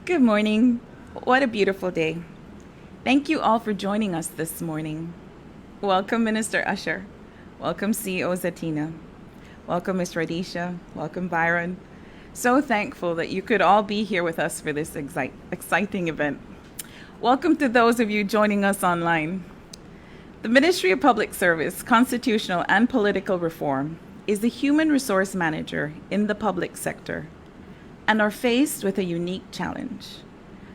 Good morning. What a beautiful day. Thank you all for joining us this morning. Welcome, Minister Usher. Welcome, CEO Zatina. Welcome, Ms. Radisha. Welcome, Byron. So thankful that you could all be here with us for this exciting event. Welcome to those of you joining us online. The Ministry of Public Service, Constitutional and Political Reform is the human resource manager in the public sector and are faced with a unique challenge: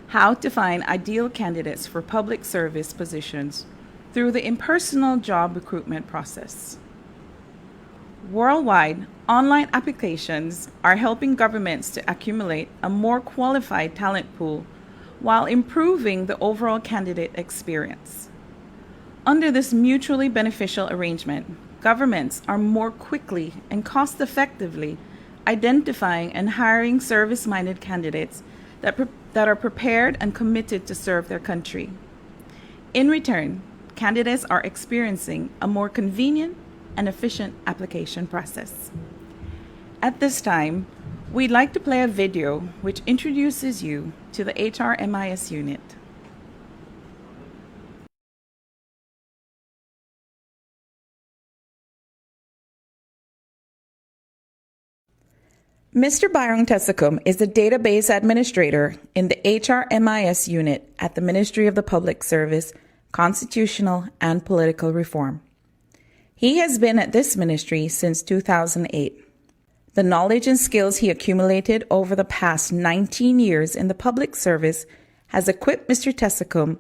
how to find ideal candidates for public service positions through the impersonal job recruitment process. Worldwide, online applications are helping governments to accumulate a more qualified talent pool while improving the overall candidate experience. Under this mutually beneficial arrangement, governments are more quickly and cost-effectively identifying and hiring service-minded candidates that are prepared and committed to serve their country. In return, candidates are experiencing a more convenient and efficient application process. At this time, we'd like to play a video which introduces you to the HRMIS unit. Mr. Byron Tessacum is the database administrator in the HRMIS unit at the Ministry of the Public Service, Constitutional and Political Reform. He has been at this ministry since 2008. The knowledge and skills he accumulated over the past 19 years in the public service has equipped Mr. Tessacum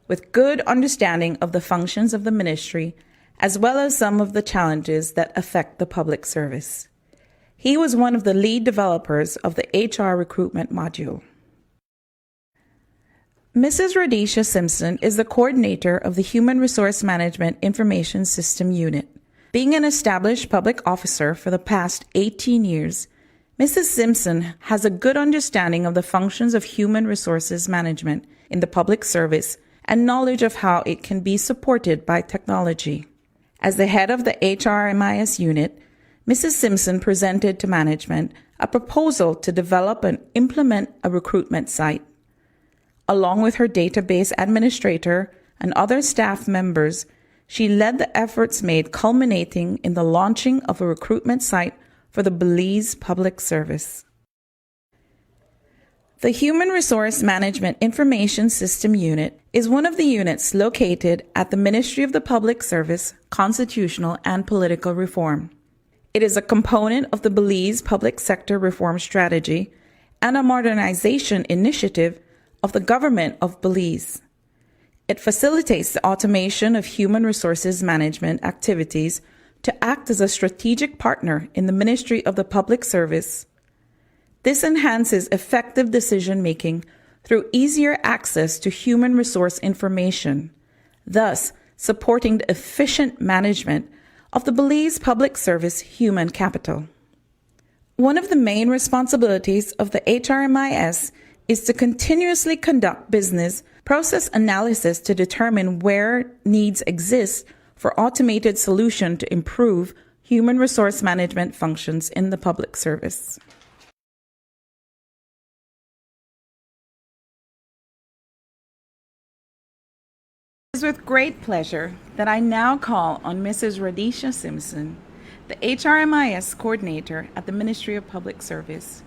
with good understanding of the functions of the ministry, as well as some of the challenges that affect the public service. He was one of the lead developers of the HR recruitment module. Mrs. Radisha Simpson is the coordinator of the Human Resource Management Information System Unit. Being an established public officer for the past 18 years, Mrs. Simpson has a good understanding of the functions of human resources management in the public service and knowledge of how it can be supported by technology. As the head of the HRMIS unit, Mrs. Simpson presented to management a proposal to develop and implement a recruitment site. Along with her database administrator and other staff members, she led the efforts made, culminating in the launching of a recruitment site for the Belize Public Service. The Human Resource Management Information System Unit is one of the units located at the Ministry of the Public Service, Constitutional and Political Reform. It is a component of the Belize Public Sector Reform Strategy and a modernization initiative of the government of Belize. It facilitates the automation of human resources management activities to act as a strategic partner in the Ministry of the Public Service. This enhances effective decision-making through easier access to human resource information, thus supporting the efficient management of the Belize Public Service human capital. One of the main responsibilities of the HRMIS is to continuously conduct business process analysis to determine where needs exist for automated solution to improve human resource management functions in the public service. It is with great pleasure that I now call on Mrs. Radisha Simpson, the HRMIS coordinator at the Ministry of Public Service,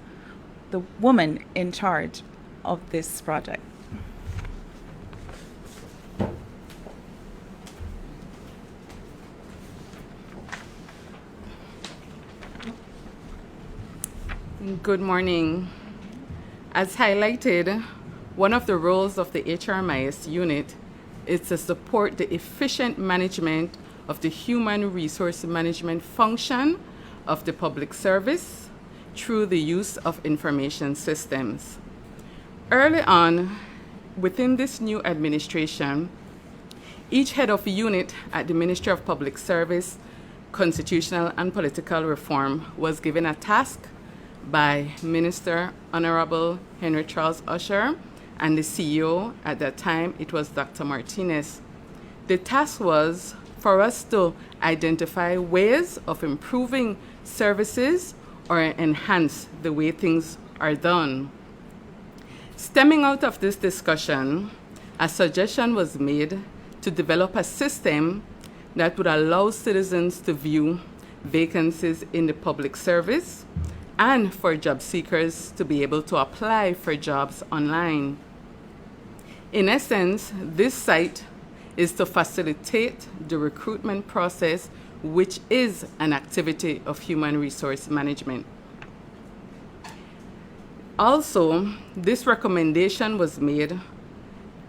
the woman in charge of this project. Good morning. As highlighted, one of the roles of the HRMIS unit is to support the efficient management of the human resource management function of the public service through the use of information systems. Early on, within this new administration, each head of unit at the Ministry of Public Service, Constitutional and Political Reform was given a task by Minister Honorable Henry Charles Usher and the CEO at that time, it was Dr. Martinez. The task was for us to identify ways of improving services or enhance the way things are done. Stemming out of this discussion, a suggestion was made to develop a system that would allow citizens to view vacancies in the public service and for job seekers to be able to apply for jobs online. In essence, this site is to facilitate the recruitment process, which is an activity of human resource management. Also, this recommendation was made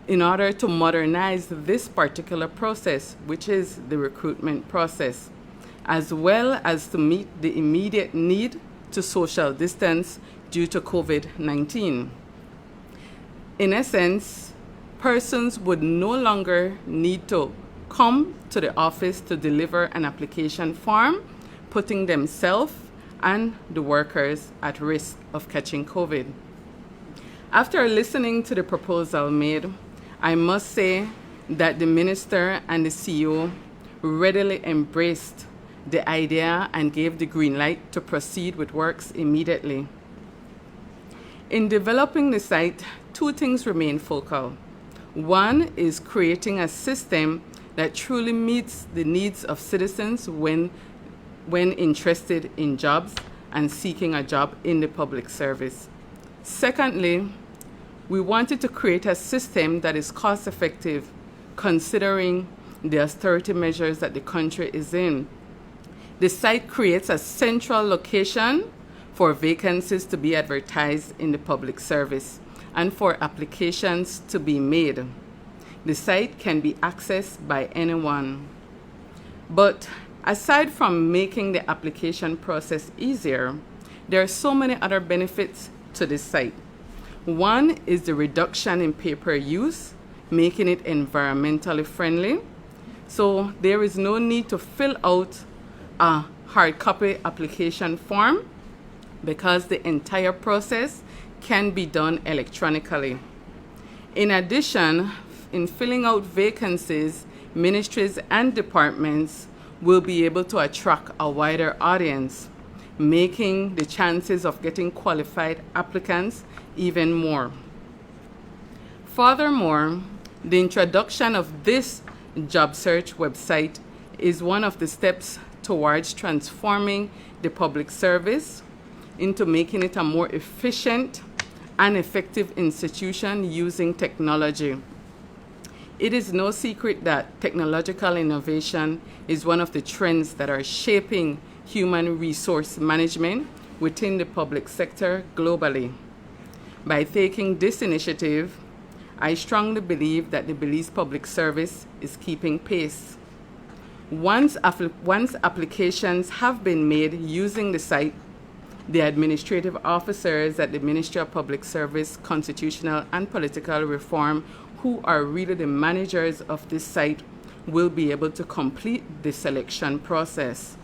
in order to modernize this particular process, which is the recruitment process, as well as to meet the immediate need to social distance due to COVID-19. In essence, persons would no longer need to come to the office to deliver an application form, putting themselves and the workers at risk of catching COVID. After listening to the proposal made, I must say that the minister and the CEO readily embraced the idea and gave the green light to proceed with works immediately. In developing the site, two things remain focal. One is creating a system that truly meets the needs of citizens when interested in jobs and seeking a job in the public service. Secondly, we wanted to create a system that is cost-effective, considering the austerity measures that the country is in. The site creates a central location for vacancies to be advertised in the public service and for applications to be made. The site can be accessed by anyone. But aside from making the application process easier, there are so many other benefits to this site. One is the reduction in paper use, making it environmentally friendly. So there is no need to fill out a hard copy application form because the entire process can be done electronically. In addition, in filling out vacancies, ministries and departments will be able to attract a wider audience, making the chances of getting qualified applicants even more. Furthermore, the introduction of this job search website is one of the steps towards transforming the public service into making it a more efficient and effective institution using technology. It is no secret that technological innovation is one of the trends that are shaping human resource management within the public sector globally. By taking this initiative, I strongly believe that the Belize Public Service is keeping pace. Once applications have been made using the site, the administrative officers at the Ministry of Public Service, Constitutional and Political Reform, who are really the managers of this site, will be able to complete the selection process.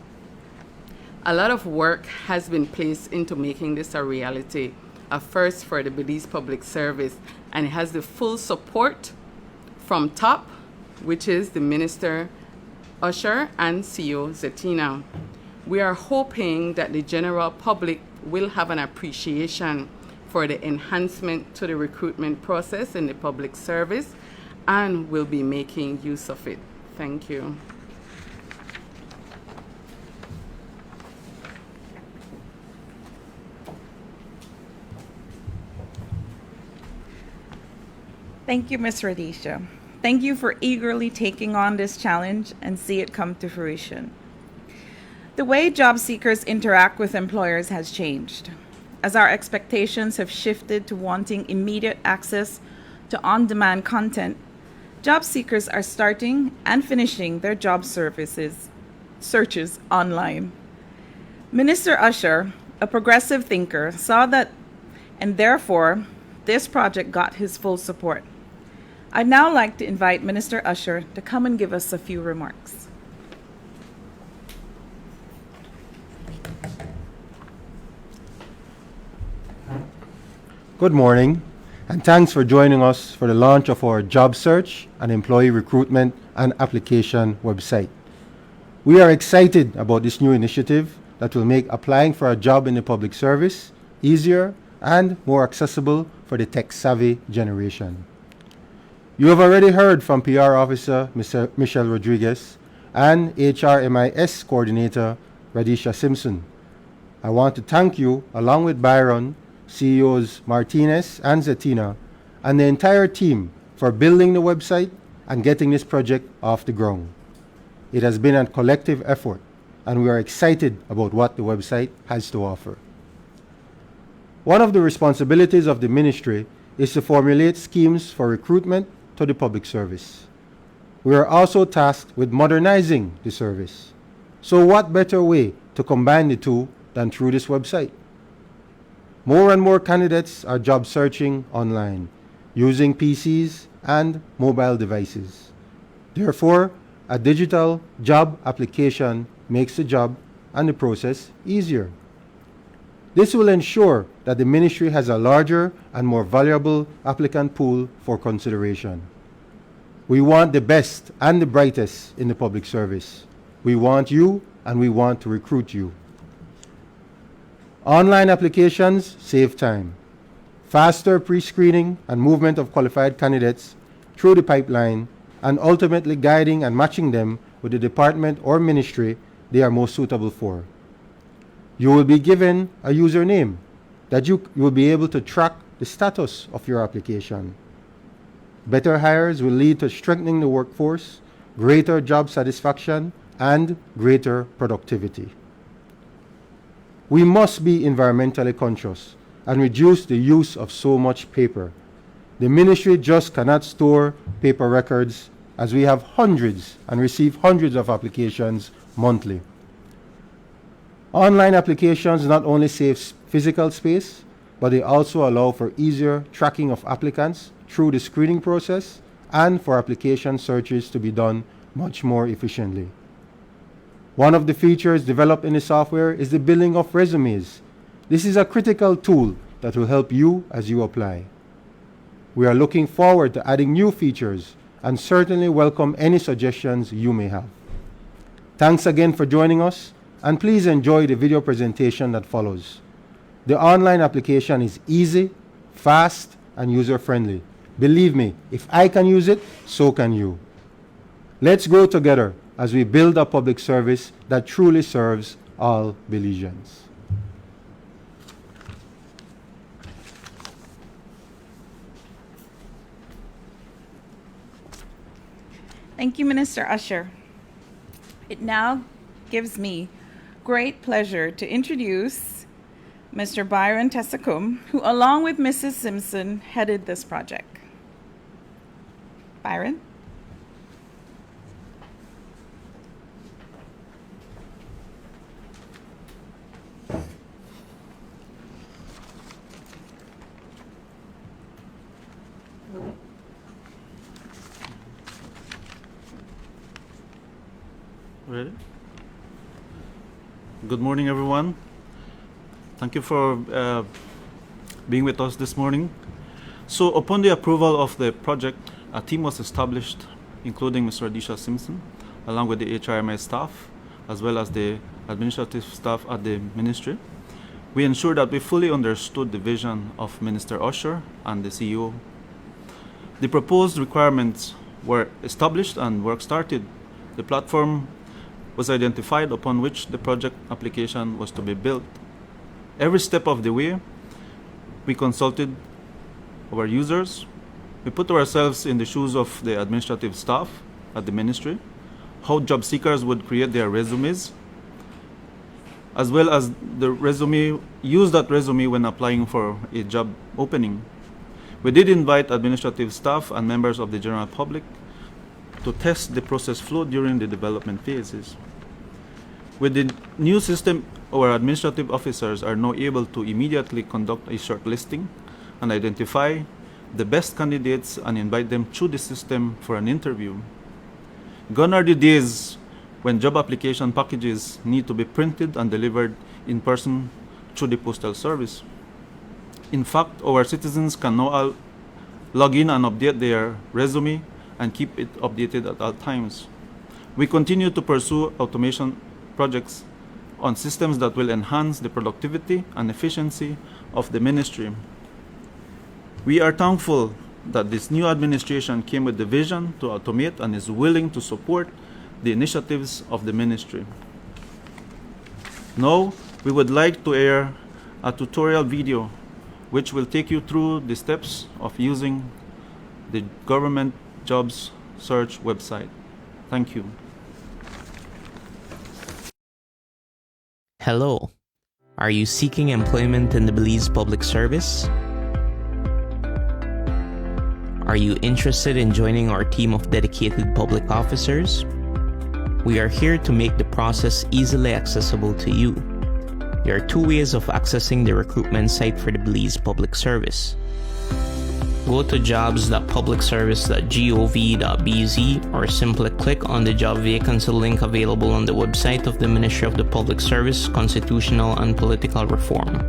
A lot of work has been placed into making this a reality, a first for the Belize Public Service, and it has the full support from top, which is the Minister Usher and CEO Zettina. We are hoping that the general public will have an appreciation for the enhancement to the recruitment process in the public service and will be making use of it. Thank you. Thank you, Ms. Radisha. Thank you for eagerly taking on this challenge and see it come to fruition. The way job seekers interact with employers has changed. As our expectations have shifted to wanting immediate access to on-demand content, job seekers are starting and finishing their job searches online. Minister Usher, a progressive thinker, saw that, and therefore, this project got his full support. I'd now like to invite Minister Usher to come and give us a few remarks. Good morning, and thanks for joining us for the launch of our job search and employee recruitment and application website. We are excited about this new initiative that will make applying for a job in the public service easier and more accessible for the tech-savvy generation. You have already heard from PR Officer Mr. Michelle Rodriguez and HRMIS Coordinator Radisha Simpson. I want to thank you, along with Byron, CEOs Martinez and Zetina, and the entire team for building the website and getting this project off the ground. It has been a collective effort, and we are excited about what the website has to offer. One of the responsibilities of the ministry is to formulate schemes for recruitment to the public service. We are also tasked with modernizing the service. So what better way to combine the two than through this website? More and more candidates are job searching online, using PCs and mobile devices. Therefore, a digital job application makes the job and the process easier. This will ensure that the ministry has a larger and more valuable applicant pool for consideration. We want the best and the brightest in the public service. We want you, and we want to recruit you. Online applications save time. Faster pre-screening and movement of qualified candidates through the pipeline, and ultimately guiding and matching them with the department or ministry they are most suitable for. You will be given a username that you will be able to track the status of your application. Better hires will lead to strengthening the workforce, greater job satisfaction, and greater productivity. We must be environmentally conscious and reduce the use of so much paper. The ministry just cannot store paper records, as we have hundreds and receive hundreds of applications monthly. Online applications not only save physical space, but they also allow for easier tracking of applicants through the screening process, and for application searches to be done much more efficiently. One of the features developed in the software is the building of resumes. This is a critical tool that will help you as you apply. We are looking forward to adding new features and certainly welcome any suggestions you may have. Thanks again for joining us, and please enjoy the video presentation that follows. The online application is easy, fast, and user-friendly. Believe me, if I can use it, so can you. Let's grow together as we build a public service that truly serves all Belizeans. Thank you, Minister Usher. It now gives me great pleasure to introduce Mr. Byron Tessakum, who, along with Mrs. Simpson, headed this project. Byron? Ready? Good morning, everyone. Thank you for being with us this morning. So, upon the approval of the project, a team was established, including Ms. Radisha Simpson, along with the HRMI staff, as well as the administrative staff at the ministry. We ensured that we fully understood the vision of Minister Usher and the CEO. The proposed requirements were established and work started. The platform was identified upon which the project application was to be built. Every step of the way, we consulted our users. We put ourselves in the shoes of the administrative staff at the ministry, how job seekers would create their resumes, as well as use that resume when applying for a job opening. We did invite administrative staff and members of the general public to test the process flow during the development phases. With the new system, our administrative officers are now able to immediately conduct a shortlisting and identify the best candidates and invite them through the system for an interview. Gone are the days when job application packages need to be printed and delivered in person through the postal service. In fact, our citizens can now log in and update their resume and keep it updated at all times. We continue to pursue automation projects on systems that will enhance the productivity and efficiency of the ministry. We are thankful that this new administration came with the vision to automate and is willing to support the initiatives of the ministry. Now, we would like to air a tutorial video which will take you through the steps of using the government jobs search website. Thank you. Hello. Are you seeking employment in the Belize Public Service? Are you interested in joining our team of dedicated public officers? We are here to make the process easily accessible to you. There are two ways of accessing the recruitment site for the Belize Public Service. Go to jobs.publicservice.gov.bz or simply click on the job vacancy link available on the website of the Ministry of the Public Service, Constitutional and Political Reform.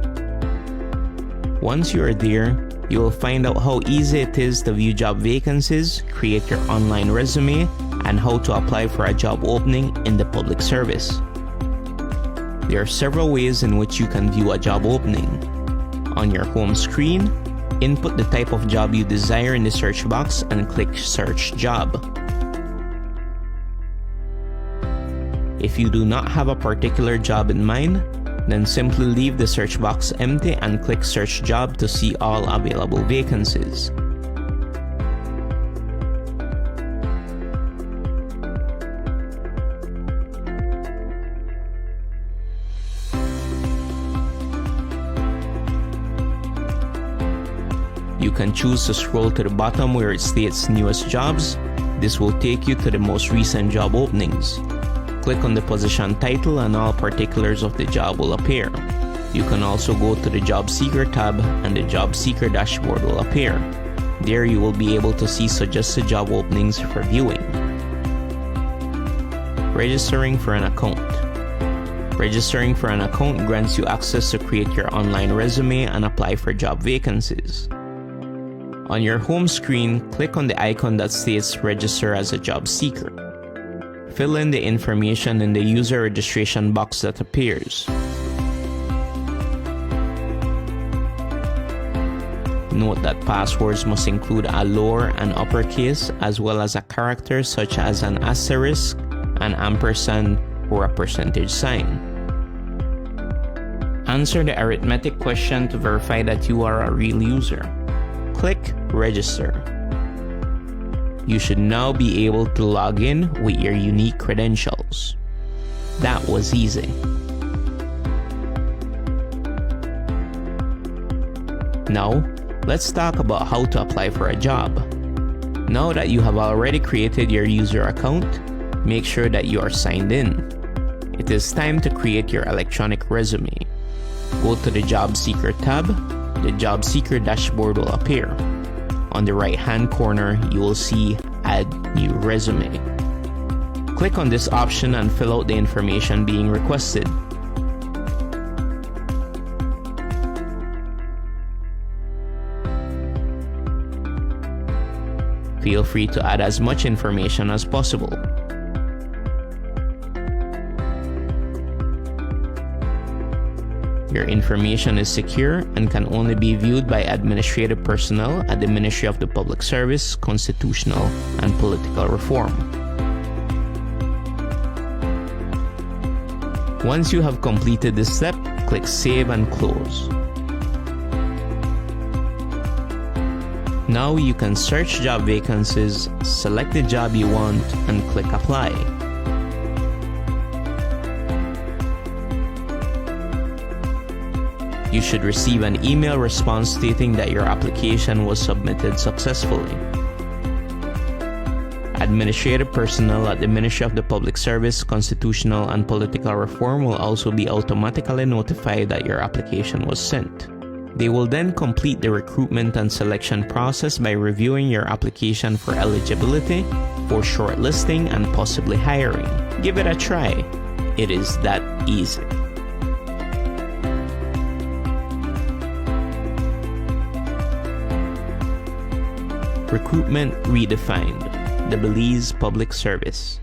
Once you are there, you will find out how easy it is to view job vacancies, create your online resume, and how to apply for a job opening in the public service. There are several ways in which you can view a job opening. On your home screen, input the type of job you desire in the search box and click Search Job. If you do not have a particular job in mind, then simply leave the search box empty and click Search Job to see all available vacancies. You can choose to scroll to the bottom where it states Newest Jobs. This will take you to the most recent job openings. Click on the position title and all particulars of the job will appear. You can also go to the Job Seeker tab and the Job Seeker dashboard will appear. There you will be able to see suggested job openings for viewing. Registering for an account. Registering for an account grants you access to create your online resume and apply for job vacancies. On your home screen, click on the icon that states Register as a Job Seeker. Fill in the information in the user registration box that appears. Note that passwords must include a lower and uppercase as well as a character such as an asterisk, an ampersand, or a percentage sign. Answer the arithmetic question to verify that you are a real user. Click Register. You should now be able to log in with your unique credentials. That was easy. Now, let's talk about how to apply for a job. Now that you have already created your user account, make sure that you are signed in. It is time to create your electronic resume. Go to the Job Seeker tab. The Job Seeker dashboard will appear. On the right-hand corner, you will see Add New Resume. Click on this option and fill out the information being requested. Feel free to add as much information as possible. Your information is secure and can only be viewed by administrative personnel at the Ministry of the Public Service, Constitutional and Political Reform. Once you have completed this step, click Save and Close. Now you can search job vacancies, select the job you want, and click Apply. You should receive an email response stating that your application was submitted successfully. Administrative personnel at the Ministry of the Public Service, Constitutional and Political Reform will also be automatically notified that your application was sent. They will then complete the recruitment and selection process by reviewing your application for eligibility, for shortlisting, and possibly hiring. Give it a try. It is that easy. Recruitment Redefined, the Belize Public Service.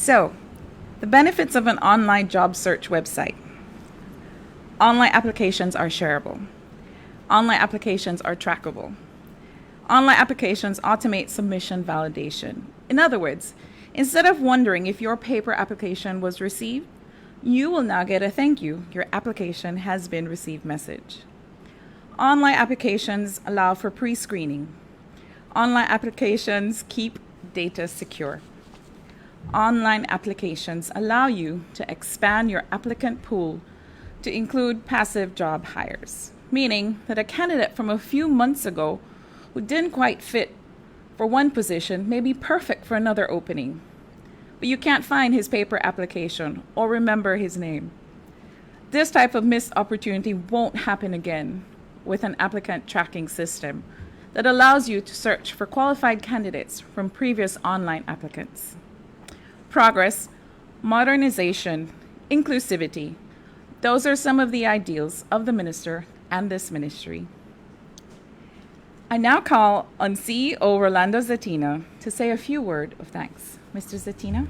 So, the benefits of an online job search website. Online applications are shareable. Online applications are trackable. Online applications automate submission validation. In other words, instead of wondering if your paper application was received, you will now get a thank you. Your application has been received message. Online applications allow for pre-screening. Online applications keep data secure. Online applications allow you to expand your applicant pool to include passive job hires, meaning that a candidate from a few months ago who didn't quite fit for one position may be perfect for another opening, but you can't find his paper application or remember his name. This type of missed opportunity won't happen again with an applicant tracking system that allows you to search for qualified candidates from previous online applicants. Progress, modernization, inclusivity. Those are some of the ideals of the minister and this ministry. I now call on CEO Rolando Zetina to say a few words of thanks. Mr. Zetina.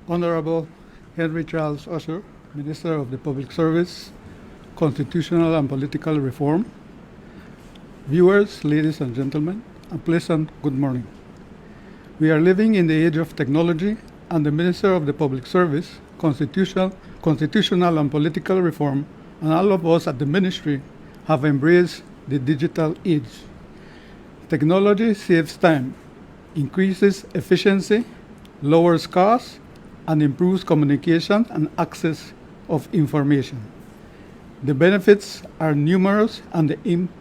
Honorable Henry Charles Usher, Minister of the Public Service, Constitutional and Political Reform. Viewers, ladies and gentlemen, a pleasant good morning. We are living in the age of technology, and the Minister of the Public Service, Constitutional and Political Reform, and all of us at the Ministry have embraced the digital age. Technology saves time, increases efficiency, lowers costs, and improves communication and access of information. The benefits are numerous, and the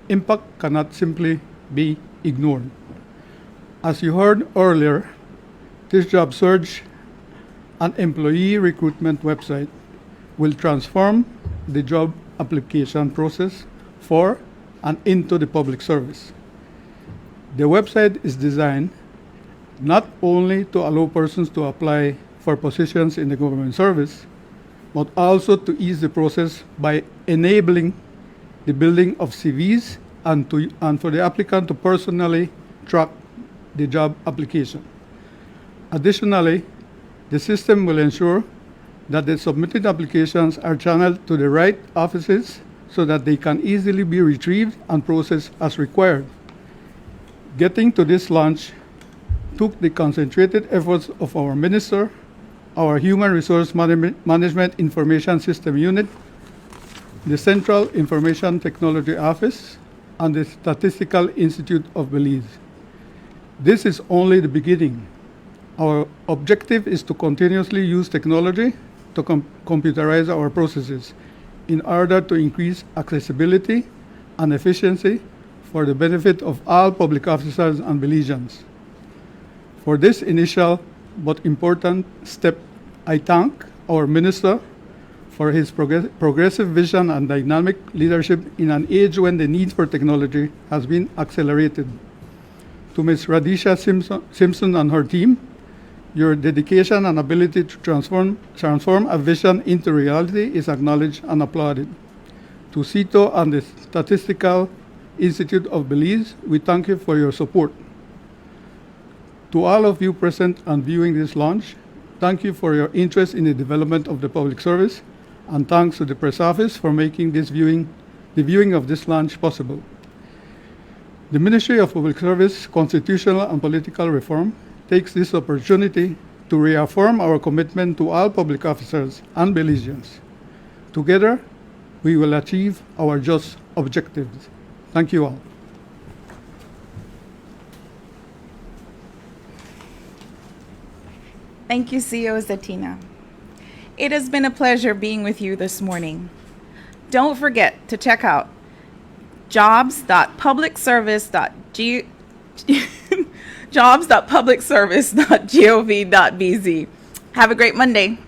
impact cannot simply be ignored. As you heard earlier, this job search and employee recruitment website will transform the job application process for and into the public service. The website is designed not only to allow persons to apply for positions in the government service, but also to ease the process by enabling the building of CVs and for the applicant to personally track the job application. Additionally, the system will ensure that the submitted applications are channeled to the right offices so that they can easily be retrieved and processed as required. Getting to this launch took the concentrated efforts of our minister, our Human Resource Management Information System Unit, the Central Information Technology Office, and the Statistical Institute of Belize. This is only the beginning. Our objective is to continuously use technology to computerize our processes in order to increase accessibility and efficiency for the benefit of all public officers and Belizeans. For this initial but important step, I thank our Minister for his progressive vision and dynamic leadership in an age when the need for technology has been accelerated. To Ms. Radisha Simpson and her team, your dedication and ability to transform a vision into reality is acknowledged and applauded. To CITO and the Statistical Institute of Belize, we thank you for your support. To all of you present and viewing this launch, thank you for your interest in the development of the public service, and thanks to the press office for making the viewing of this launch possible. The Ministry of Public Service, Constitutional and Political Reform takes this opportunity to reaffirm our commitment to all public officers and Belizeans. Together, we will achieve our just objectives. Thank you all. Thank you, CEO Zetina. It has been a pleasure being with you this morning. Don't forget to check out jobs.publicservice.gov.bz. Have a great Monday.